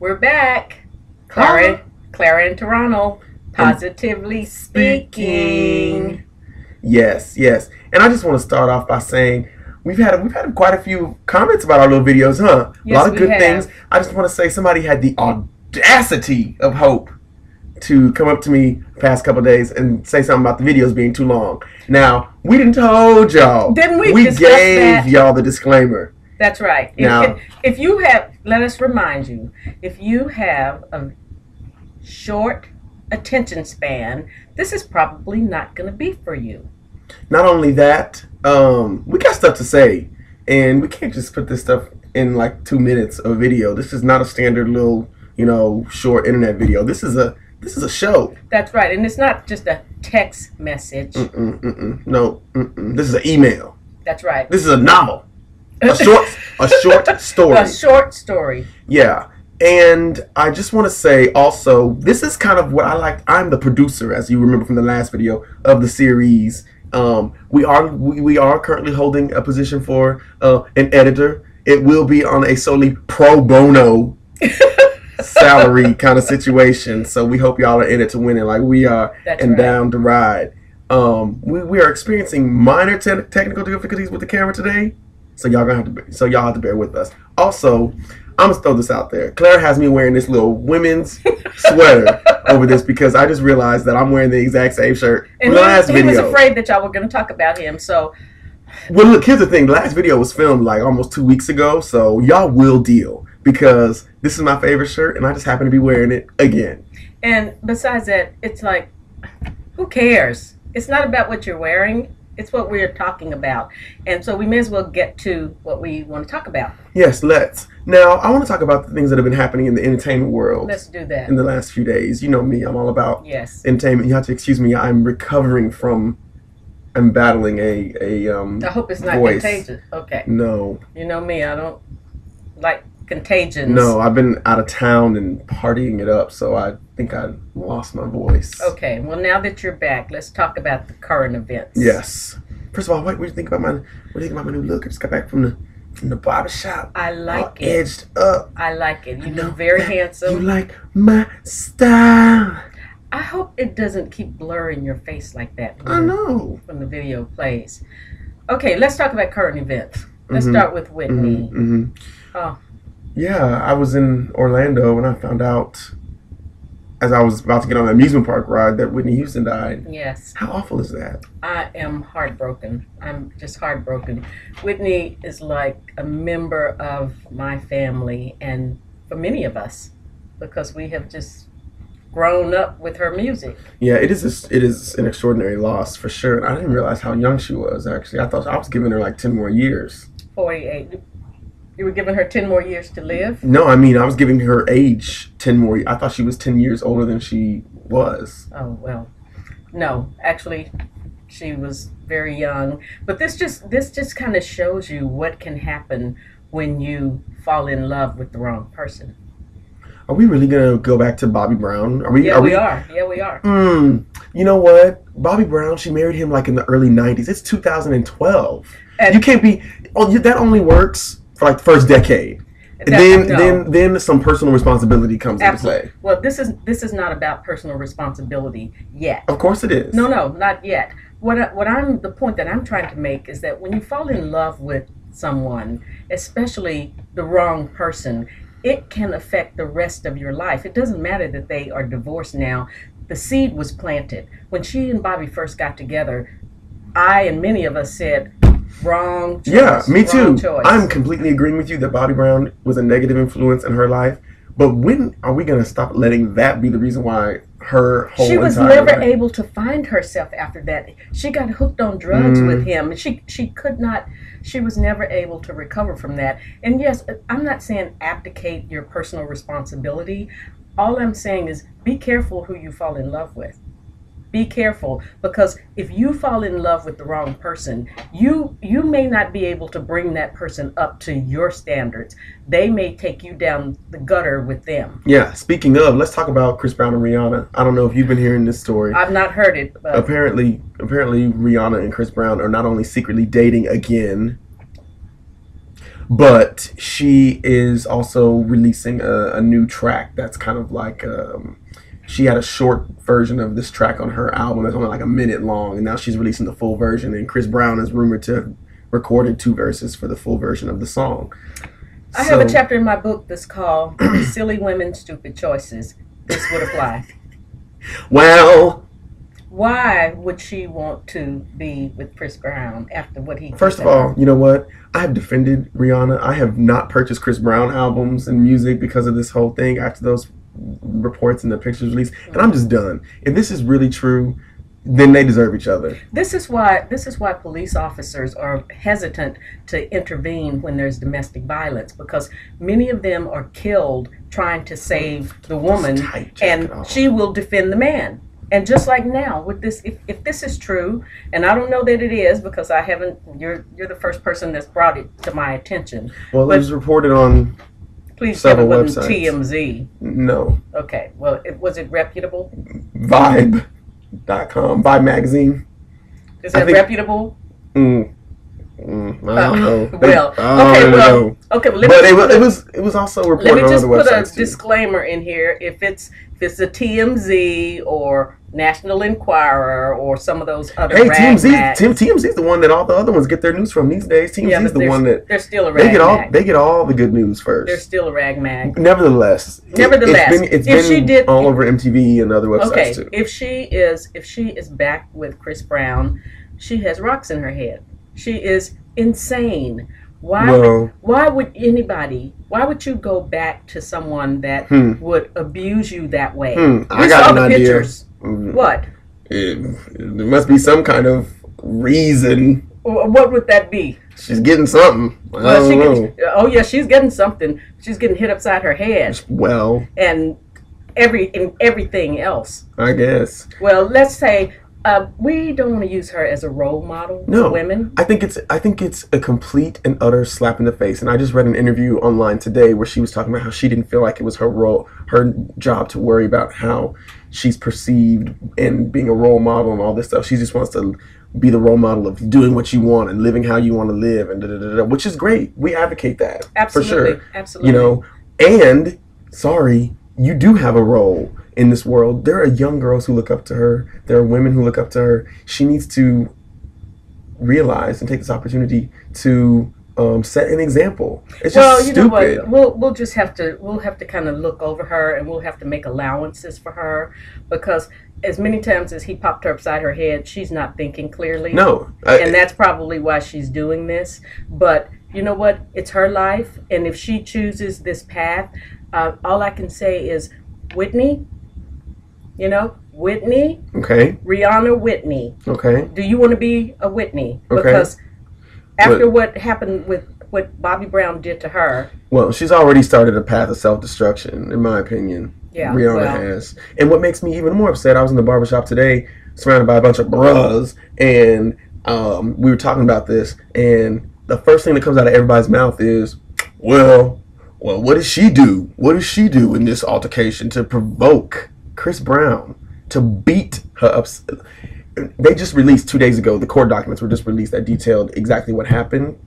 We're back. Huh? Clara in Toronto. Positively speaking. Yes. And I just want to start off by saying we've had quite a few comments about our little videos, huh? Yes, a lot of we good have. things. I just want to say somebody had the audacity of hope to come up to me the past couple of days and say something about the videos being too long. Now, we didn't told y'all. Didn't we We discuss gave that? y'all the disclaimer. That's right. Now- If you have, let us remind you, if you have a short attention span, this is probably not going to be for you. Not only that, we got stuff to say, and we can't just put this stuff in like 2 minutes of video. This is not a standard little, short internet video. This is a show. That's right. And it's not just a text message. No, this is an email. That's right. This is a novel. A short story. A short story. Yeah. And I just want to say also, this is kind of what I like. I'm the producer, as you remember from the last video, of the series. We are currently holding a position for an editor. It will be on a solely pro bono salary kind of situation. So we hope y'all are in it to win it like we are. That's and right. Down to ride. We are experiencing minor technical difficulties with the camera today. So y'all have to bear with us. Also, I'm gonna throw this out there. Claire has me wearing this little women's sweater over this because I just realized that I'm wearing the exact same shirt from And the last he video. was afraid that y'all were going to talk about him. So Well, look, here's the thing. The last video was filmed like almost 2 weeks ago, so y'all will deal because this is my favorite shirt, and I just happen to be wearing it again. And besides that, it's like, who cares? It's not about what you're wearing. It's what we're talking about. And so we may as well get to what we want to talk about. Yes, let's. Now, I want to talk about the things that have been happening in the entertainment world Let's do that. in the last few days. You know me. I'm all about Yes. entertainment. You have to excuse me. I'm battling a I hope it's not voice. contagious. Okay. No. You know me, I don't like contagions. No, I've been out of town and partying it up, so I think I lost my voice. Okay, well now that you're back, let's talk about the current events. Yes. First of all, what do you think about my new look? I just got back from the barber shop. I like all it. Edged up. I like it. You know look very that handsome. You like my style. I hope it doesn't keep blurring your face like that I know. when the video plays. Okay, let's talk about current events. Let's start with Whitney. Oh, Yeah, I was in Orlando and I found out as I was about to get on an amusement park ride that Whitney Houston died. yes. How awful is that? I am heartbroken. I'm just heartbroken. Whitney is like a member of my family and for many of us because we have just grown up with her music. Yeah, it is an extraordinary loss for sure. And I didn't realize how young she was actually. I thought I was giving her like 10 more years. 48. You were giving her 10 more years to live? No, I mean I was giving her age 10 more. I thought she was 10 years older than she was. Oh, well. No, actually she was very young. But this just kind of shows you what can happen when you fall in love with the wrong person. Are we really gonna go back to Bobby Brown? We are. Yeah, we are. You know what? Bobby Brown, she married him like in the early 90s. It's 2012. And you can't be. Oh, that only works for like the first decade. Then some personal responsibility comes into play. Well, this is not about personal responsibility yet. Of course it is. No, not yet. The point that I'm trying to make is that when you fall in love with someone, especially the wrong person, it can affect the rest of your life. It doesn't matter that they are divorced now. The seed was planted. When she and Bobby first got together, I and many of us said, wrong choice. Yeah, me too. Wrong choice. I'm completely agreeing with you that Bobby Brown was a negative influence in her life. But when are we going to stop letting that be the reason why her whole She was entire never life- able to find herself after that. She got hooked on drugs with him. She could not. She was never able to recover from that. And yes, I'm not saying abdicate your personal responsibility. All I'm saying is be careful who you fall in love with. Be careful, because if you fall in love with the wrong person, you may not be able to bring that person up to your standards. They may take you down the gutter with them. Yeah, speaking of, let's talk about Chris Brown and Rihanna. I don't know if you've been hearing this story. I've not heard it, but Apparently Rihanna and Chris Brown are not only secretly dating again, But she is also releasing a new track that's kind of like she had a short version of this track on her album that's only like a minute long, and now she's releasing the full version. And Chris Brown is rumored to have recorded 2 verses for the full version of the song. I have a chapter in my book that's called "Silly Women, Stupid Choices." This would apply. Well, why would she want to be with Chris Brown after what he did? First of all, you know what? I have defended Rihanna. I have not purchased Chris Brown albums and music because of this whole thing after those reports and the pictures released. And I'm just done. If this is really true, then they deserve each other. This is why police officers are hesitant to intervene when there's domestic violence, because many of them are killed trying to save the woman, and she will defend the man. And just like now with this, if this is true, and I don't know that it is because I haven't, you're the first person that's brought it to my attention. Well, it was reported on several websites. TMZ. No. Okay. Well, was it reputable? Vibe.com, Vibe magazine. Is that reputable? I don't know. Okay. Well, but it was also reported on other websites. Let me just put a disclaimer in here. If it's a TMZ or National Enquirer or some of those other TMZ is the one that all the other ones get their news from these days. TMZ is the one that they're still a rag mag. They get all the good news first. They're still a rag mag. Nevertheless, it's been all over MTV and other websites too. If she is back with Chris Brown, she has rocks in her head. She is insane. Why would you go back to someone that would abuse you that way? I got an idea. What? There must be some kind of reason. What would that be? She's getting something. I don't know. Oh yeah, she's getting something. She's getting hit upside her head. Well, and everything else. I guess. Well, let's say we don't want to use her as a role model for women. I think it's a complete and utter slap in the face. And I just read an interview online today where she was talking about how she didn't feel like it was her job to worry about how she's perceived and being a role model and all this stuff. She just wants to be the role model of doing what you want and living how you want to live, and which is great. We advocate that. Absolutely. For sure. Absolutely. You know, and sorry, you do have a role in this world. There are young girls who look up to her. There are women who look up to her. She needs to realize and take this opportunity to set an example. It's just stupid. You know what? We'll have to kind of look over her, and we'll have to make allowances for her, because as many times as he popped her upside her head, she's not thinking clearly. No, and that's probably why she's doing this. But you know what? It's her life, and if she chooses this path, all I can say is, Whitney. You know, Whitney. Okay. Rihanna Whitney. Okay. Do you want to be a Whitney? Okay. Because after what happened with what Bobby Brown did to her. Well, she's already started a path of self-destruction, in my opinion. Yeah. Rihanna has. And what makes me even more upset, I was in the barbershop today, surrounded by a bunch of bras, and we were talking about this, and the first thing that comes out of everybody's mouth is, well, what did she do? What did she do in this altercation to provoke Chris Brown to beat her up? They just released 2 days ago, the court documents were just released that detailed exactly what happened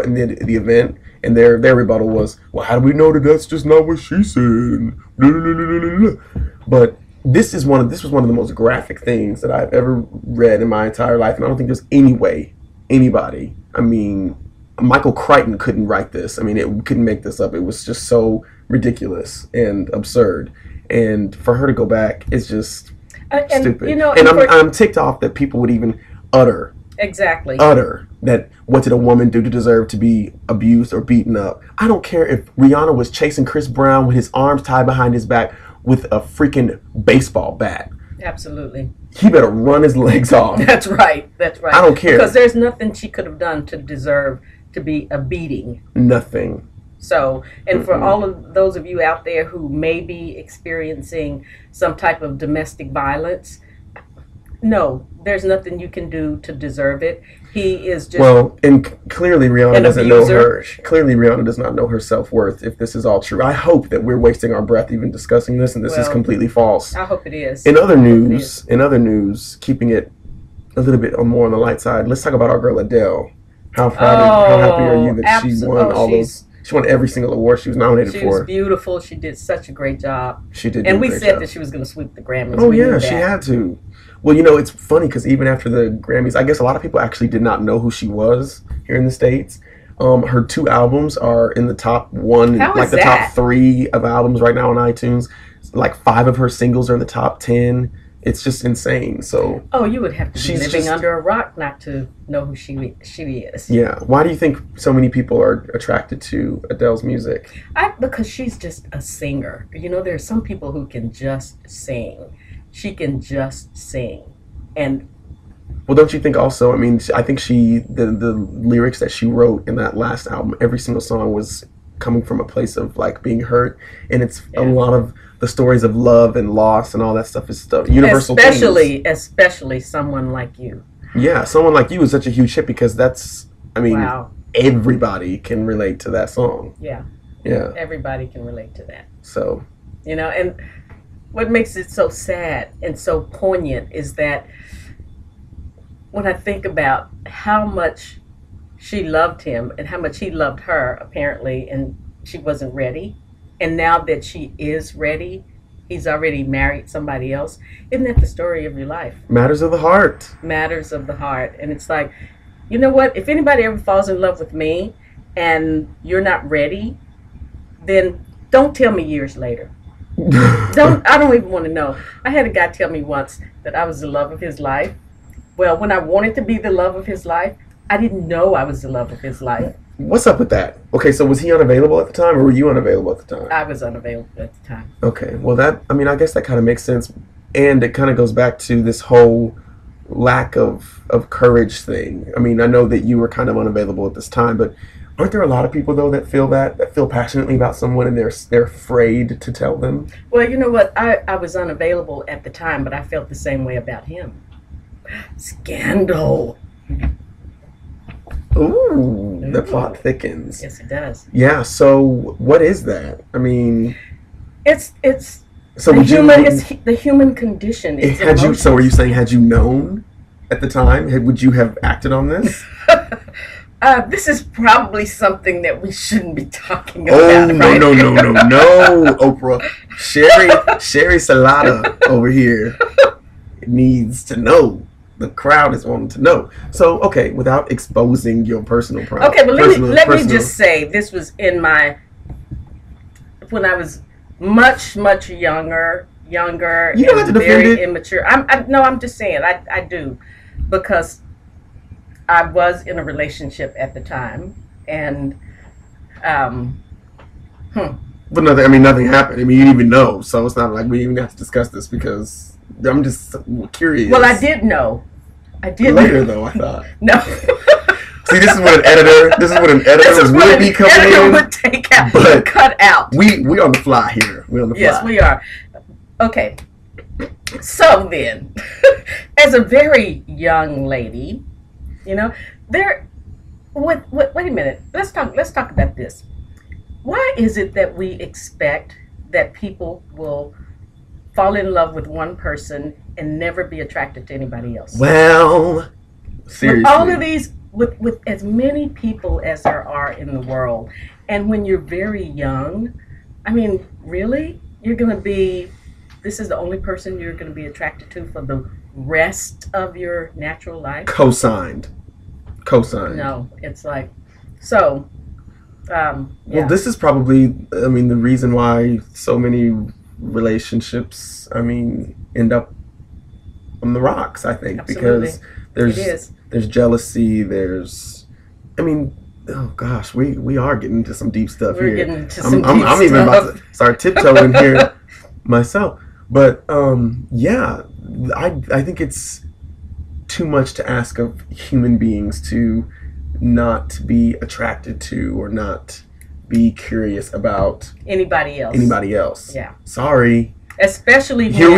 in the event, and their rebuttal was, well, how do we know that that's just not what she said? But this was one of the most graphic things that I've ever read in my entire life, and I don't think there's anybody, I mean, Michael Crichton couldn't write this. I mean, it couldn't make this up. It was just so ridiculous and absurd. And for her to go back is just stupid. You know, and I'm ticked off that people would even utter that what did a woman do to deserve to be abused or beaten up. I don't care if Rihanna was chasing Chris Brown with his arms tied behind his back with a freaking baseball bat. Absolutely. He better run his legs off. That's right. I don't care. Because there's nothing she could have done to deserve to be a beating. Nothing. So, and for all of those of you out there who may be experiencing some type of domestic violence, no, there's nothing you can do to deserve it. He is just and clearly Rihanna doesn't know her. Clearly Rihanna does not know her self-worth. If this is all true, I hope that we're wasting our breath even discussing this, and this is completely false. I hope it is. In other news, keeping it a little bit more on the light side, let's talk about our girl Adele. How happy are you Oh, that she won all those? She won every single award she was nominated she for. was beautiful. She did such a great job. She did, and do a we great said job. that she was going to sweep the Grammys. Oh we knew yeah, that. she had to. Well, it's funny because even after the Grammys, I guess a lot of people actually did not know who she was here in the States. Her 2 albums are in the top one, How like is the that? top 3 of albums right now on iTunes. Like 5 of her singles are in the top 10. It's just insane. So Oh, you would have to be she's living just- under a rock not to know who she is. yeah, why do you think so many people are attracted to Adele's music? Because she's just a singer. There are some people who can just sing. She can just sing. And Well, don't you think also? I mean, I think the lyrics that she wrote in that last album, every single song was coming from a place of like being hurt, and it's a lot of the stories of love and loss and all that stuff is stuff universal themes. especially someone like you. Yeah, someone like you is such a huge hit because Wow. everybody can relate to that song. Yeah. Yeah. Everybody can relate to that. So And what makes it so sad and so poignant is that when I think about how much she loved him and how much he loved her, apparently, and she wasn't ready. And now that she is ready, he's already married somebody else. Isn't that the story of your life? matters of the heart. Matters of the heart. And it's like, you know what? If anybody ever falls in love with me and you're not ready, then don't tell me years later. I don't even want to know. I had a guy tell me once that I was the love of his life. Well, when I wanted to be the love of his life, I didn't know I was the love of his life. What's up with that? Okay, so was he unavailable at the time, or were you unavailable at the time? I was unavailable at the time. Okay, well I guess that kind of makes sense, and it kind of goes back to this whole lack of courage thing. I mean, I know that you were kind of unavailable at this time, but aren't there a lot of people though that feel passionately about someone and they're afraid to tell them? Well, you know what? I was unavailable at the time, but I felt the same way about him. Scandal. Ooh, the plot thickens. Yes, it does. Yeah. So what is that? I mean, It's so the would human. you? It's the human condition. It's Had you? So emotions. are you saying had you known at the time, would you have acted on this? This is probably something that we shouldn't be talking Oh about. no right? no, Oprah. Sherry Salata over here needs to know. The crowd is wanting to know. So okay, without exposing your personal problem. Okay, but let me just say this was when I was much younger You don't and have to defend very it. immature. I'm just saying I do, because I was in a relationship at the time, and But nothing happened. I mean, you didn't even know, so it's not like we even have to discuss this because I'm just curious. well, I did know. I did Later though, I thought. No. See, this is what an editor would be coming editor in. would take out, But cut out. We on the fly here. We're on the fly. Yes, we are. Okay. So then, as a very young lady, wait a minute. Let's talk about this. Why is it that we expect that people will fall in love with one person and never be attracted to anybody else? Well, seriously. With all of these, with as many people as there are in the world, and when you're very young, I mean, really, this is the only person you're going to be attracted to for the rest of your natural life? Co-signed. No, it's like, so, yeah. Well, this is probably, the reason why so many relationships, end up on the rocks, I think. Absolutely. Because there's jealousy, oh gosh, we are getting into some deep stuff here. We're getting into some deep I'm even about stuff. to start tiptoeing here myself. But, yeah, I think it's too much to ask of human beings to not be attracted to or not be curious about Anybody else. Yeah. Sorry. Especially Here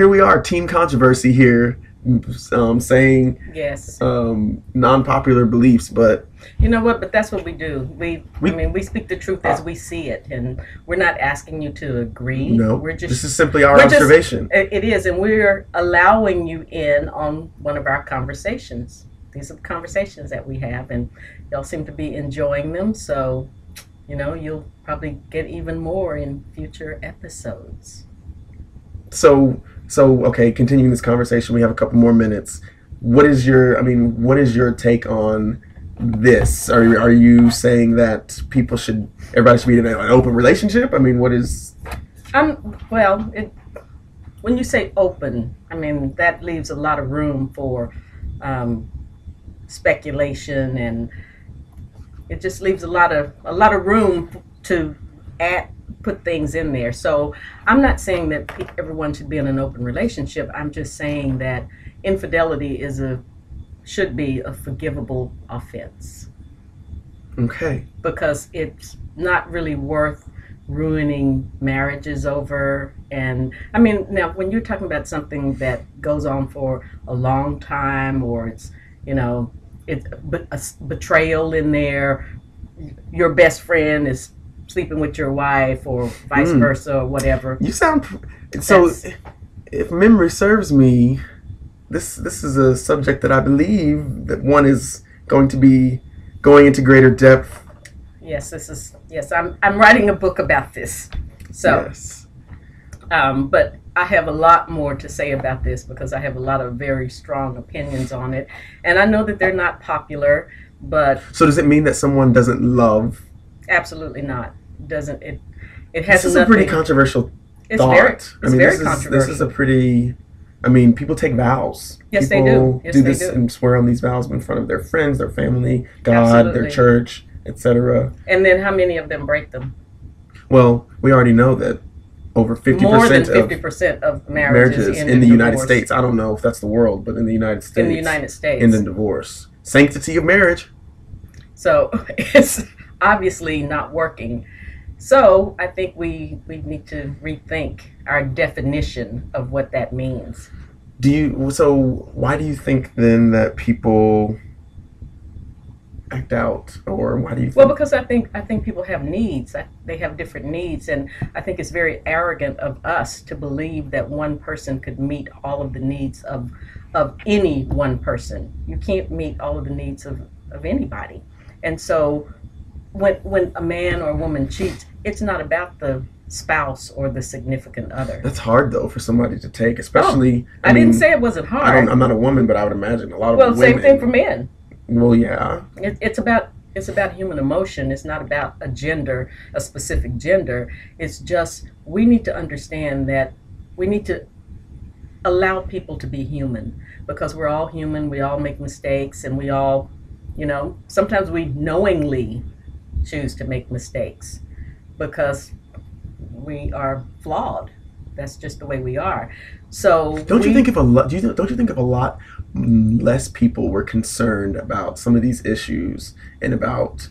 we are, team controversy here, saying Yes. non-popular beliefs, but You know what? But that's what we do. We speak the truth as we see it, and we're not asking you to agree. no, this is simply our we're just- observation. It is, and we're allowing you in on one of our conversations. these are the conversations that we have, and y'all seem to be enjoying them. So, you'll probably get even more in future episodes. So okay, continuing this conversation, we have a couple more minutes. What is your take on this? Are you saying that everybody should be in an open relationship? I mean, what is? Well, when you say open, that leaves a lot of room for speculation, and it just leaves a lot of room to put things in there. So I'm not saying that everyone should be in an open relationship. I'm just saying that infidelity should be a forgivable offense. Okay. Because it's not really worth ruining marriages over. And now when you're talking about something that goes on for a long time, or it's a betrayal in there, your best friend is sleeping with your wife, or vice versa, or whatever. You sound so. If memory serves me, this is a subject that I believe that one is going to be going into greater depth. Yes, I'm writing a book about this. So, yes. But I have a lot more to say about this, because I have a lot of very strong opinions on it, and I know that they're not popular. But so does it mean that someone doesn't love? Absolutely not. Doesn't it? It This has is nothing. a pretty controversial thought. Very controversial. This is a pretty. People take vows. Yes, people they do. Yes, do they this do. And swear on these vows in front of their friends, their family, God, Absolutely. their church, etc. And then how many of them break them? Well, we already know that over 50% more than 50% of marriages in the United divorce. States. I don't know if that's the world, but in the United States. In the United States. End in divorce. Sanctity of marriage. So it's obviously not working. So I think we need to rethink our definition of what that means. So why do you think then that people act out, or why do you think? Well, because I think people have needs. They have different needs, and I think it's very arrogant of us to believe that one person could meet all of the needs of any one person. You can't meet all of the needs of anybody. And so when a man or a woman cheats, it's not about the spouse or the significant other. That's hard though for somebody to take, especially. I didn't say it wasn't hard. I'm not a woman, but I would imagine a lot of well, women. same thing for men. Well, yeah. It's about human emotion. It's not about a specific gender. It's just we need to understand that we need to allow people to be human, because we're all human. We all make mistakes, and we all, sometimes we knowingly choose to make mistakes because we are flawed. That's just the way we are. So don't you think if a lot less people were concerned about some of these issues and about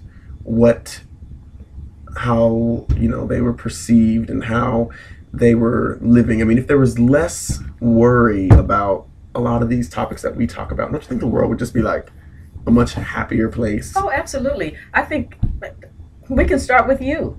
how they were perceived and how they were living? If there was less worry about a lot of these topics that we talk about, don't you think the world would just be like a much happier place? Oh, absolutely. I think we can start with you.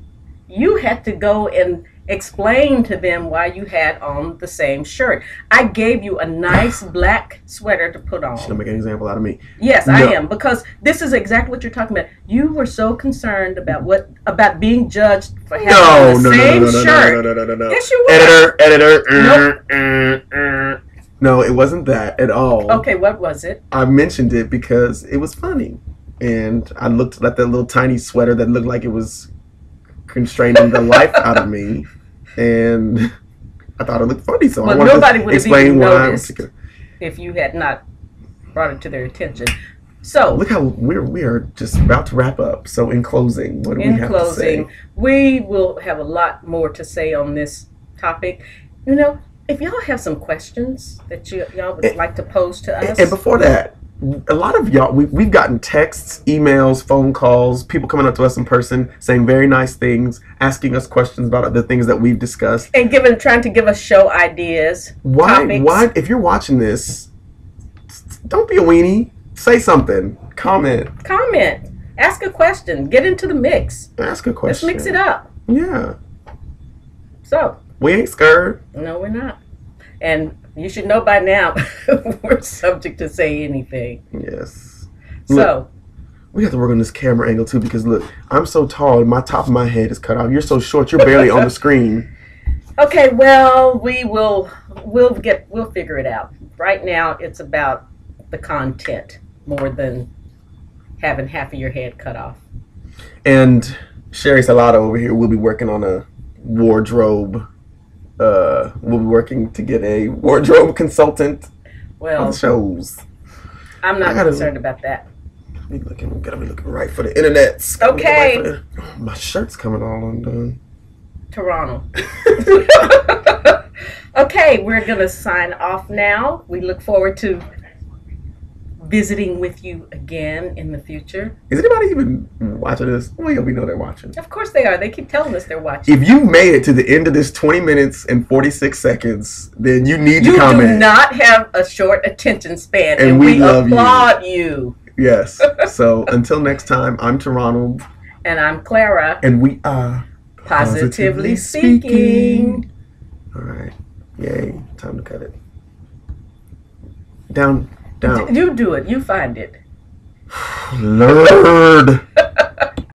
You had to go and explain to them why you had on the same shirt. I gave you a nice black sweater to put on. She's gonna make an example out of me. Yes, no. I am, because this is exactly what you're talking about. You were so concerned about being judged for having the same shirt. No. Yes, you were. Editor. Nope. No, it wasn't that at all. Okay, what was it? I mentioned it because it was funny, and I looked at that little tiny sweater that looked like it was constraining the life out of me, and I thought it looked funny, so I wanted nobody to would explain have even why noticed if you had not brought it to their attention. So look how we are just about to wrap up. So in closing, what do we have to say? We will have a lot more to say on this topic. If y'all have some questions that y'all would like to pose to us. And before that, a lot of y'all, we've gotten texts, emails, phone calls, people coming up to us in person saying very nice things, asking us questions about the things that we've discussed. And trying to give us show ideas, topics. Why, if you're watching this, don't be a weenie. Say something. Comment. Ask a question. Get into the mix. Ask a question. Let's mix it up. Yeah. So. We ain't scared. No, we're not. And you should know by now, we're subject to say anything. Yes. So we have to work on this camera angle too, because look, I'm so tall, my top of my head is cut off. You're so short, you're barely on the screen. okay, well, we'll figure it out. Right now, it's about the content more than having half of your head cut off. And Sherry Salado over here will be working on a wardrobe. We'll be working to get a wardrobe consultant on the shows. I'm not concerned about that. Gotta be looking right for the internet. Okay. My shirt's coming all undone. Toronto. Okay, we're gonna sign off now. We look forward to visiting with you again in the future. Is anybody even watching this? Well, yeah, we know they're watching. Of course they are. They keep telling us they're watching. If you made it to the end of this 20 minutes and 46 seconds, then you need to comment. You do not have a short attention span, and we applaud you. Yes. So until next time, I'm Toronto. And I'm Clara. And we are Positively Speaking. All right. Yay. Time to cut it. Down. You do it. You find it. Lord.